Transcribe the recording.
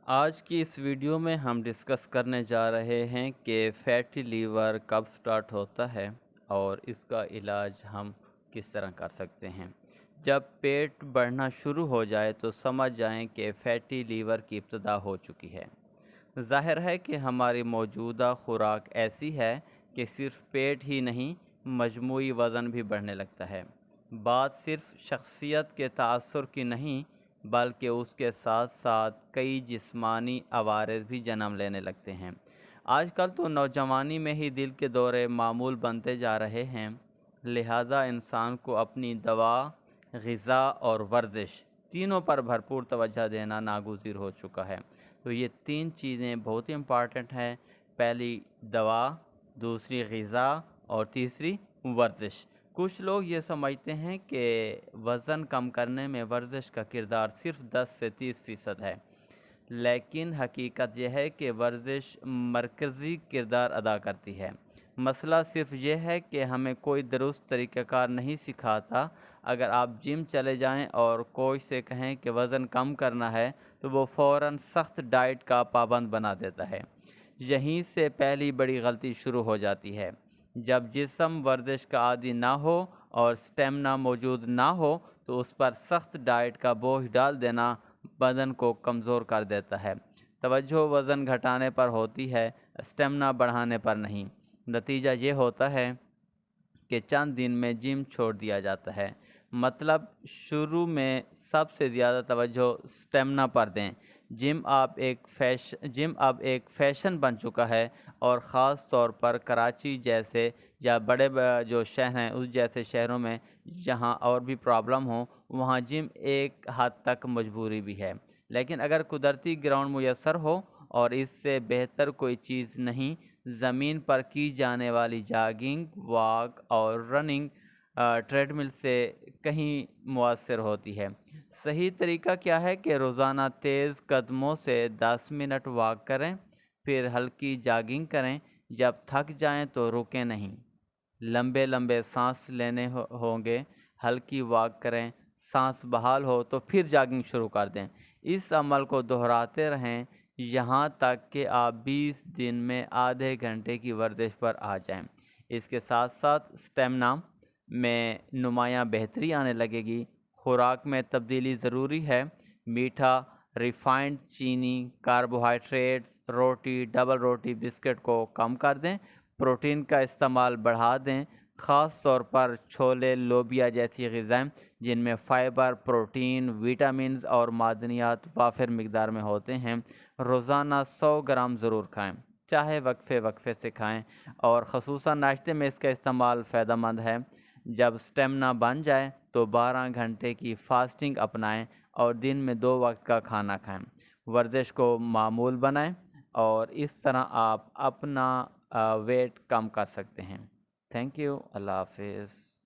آج کی اس ویڈیو میں ہم ڈسکس کرنے جا رہے ہیں کہ فیٹی لیور کب سٹارٹ ہوتا ہے اور اس کا علاج ہم کس طرح کر سکتے ہیں۔ جب پیٹ بڑھنا شروع ہو جائے تو سمجھ جائیں کہ فیٹی لیور کی ابتدا ہو چکی ہے۔ ظاہر ہے کہ ہماری موجودہ خوراک ایسی ہے کہ صرف پیٹ ہی نہیں، مجموعی وزن بھی بڑھنے لگتا ہے۔ بات صرف شخصیت کے تاثر کی نہیں، بلکہ اس کے ساتھ ساتھ کئی جسمانی عوارض بھی جنم لینے لگتے ہیں۔ آج کل تو نوجوانی میں ہی دل کے دورے معمول بنتے جا رہے ہیں، لہذا انسان کو اپنی دوا، غذا اور ورزش تینوں پر بھرپور توجہ دینا ناگزیر ہو چکا ہے۔ تو یہ تین چیزیں بہت امپارٹنٹ ہیں، پہلی دوا، دوسری غذا اور تیسری ورزش۔ کچھ لوگ یہ سمجھتے ہیں کہ وزن کم کرنے میں ورزش کا کردار صرف 10 سے 30% ہے، لیکن حقیقت یہ ہے کہ ورزش مرکزی کردار ادا کرتی ہے۔ مسئلہ صرف یہ ہے کہ ہمیں کوئی درست طریقہ کار نہیں سکھاتا۔ اگر آپ جم چلے جائیں اور کوچ سے کہیں کہ وزن کم کرنا ہے تو وہ فوراً سخت ڈائٹ کا پابند بنا دیتا ہے۔ یہیں سے پہلی بڑی غلطی شروع ہو جاتی ہے۔ جب جسم ورزش کا عادی نہ ہو اور سٹیمنا موجود نہ ہو تو اس پر سخت ڈائٹ کا بوجھ ڈال دینا بدن کو کمزور کر دیتا ہے۔ توجہ وزن گھٹانے پر ہوتی ہے، سٹیمنا بڑھانے پر نہیں۔ نتیجہ یہ ہوتا ہے کہ چند دن میں جم چھوڑ دیا جاتا ہے۔ مطلب شروع میں سب سے زیادہ توجہ سٹیمنا پر دیں۔ جم اب ایک فیشن بن چکا ہے، اور خاص طور پر کراچی جیسے یا بڑے جو شہر ہیں اس جیسے شہروں میں جہاں اور بھی پرابلم ہوں، وہاں جم ایک حد تک مجبوری بھی ہے۔ لیکن اگر قدرتی گراؤنڈ میسر ہو، اور اس سے بہتر کوئی چیز نہیں، زمین پر کی جانے والی جاگنگ، واک اور رننگ ٹریڈ مل سے کہیں مؤثر ہوتی ہے۔ صحیح طریقہ کیا ہے کہ روزانہ تیز قدموں سے 10 منٹ واک کریں، پھر ہلکی جاگنگ کریں۔ جب تھک جائیں تو رکیں نہیں، لمبے لمبے سانس لینے ہوں گے، ہلکی واک کریں، سانس بحال ہو تو پھر جاگنگ شروع کر دیں۔ اس عمل کو دہراتے رہیں یہاں تک کہ آپ 20 دن میں آدھے گھنٹے کی ورزش پر آ جائیں۔ اس کے ساتھ ساتھ سٹیمنا میں نمایاں بہتری آنے لگے گی۔ خوراک میں تبدیلی ضروری ہے۔ میٹھا، ریفائنڈ چینی، کاربوہائیڈریٹس، روٹی، ڈبل روٹی، بسکٹ کو کم کر دیں۔ پروٹین کا استعمال بڑھا دیں، خاص طور پر چھولے، لوبیا جیسی غذائیں جن میں فائبر، پروٹین، وٹامنز اور معدنیات وافر مقدار میں ہوتے ہیں، روزانہ 100 گرام ضرور کھائیں، چاہے وقفے وقفے سے کھائیں، اور خصوصاً ناشتے میں اس کا استعمال فائدہ مند ہے۔ جب سٹیمنا بن جائے تو 12 گھنٹے کی فاسٹنگ اپنائیں اور دن میں 2 وقت کا کھانا کھائیں۔ ورزش کو معمول بنائیں اور اس طرح آپ اپنا ویٹ کم کر سکتے ہیں۔ تھینک یو، اللہ حافظ۔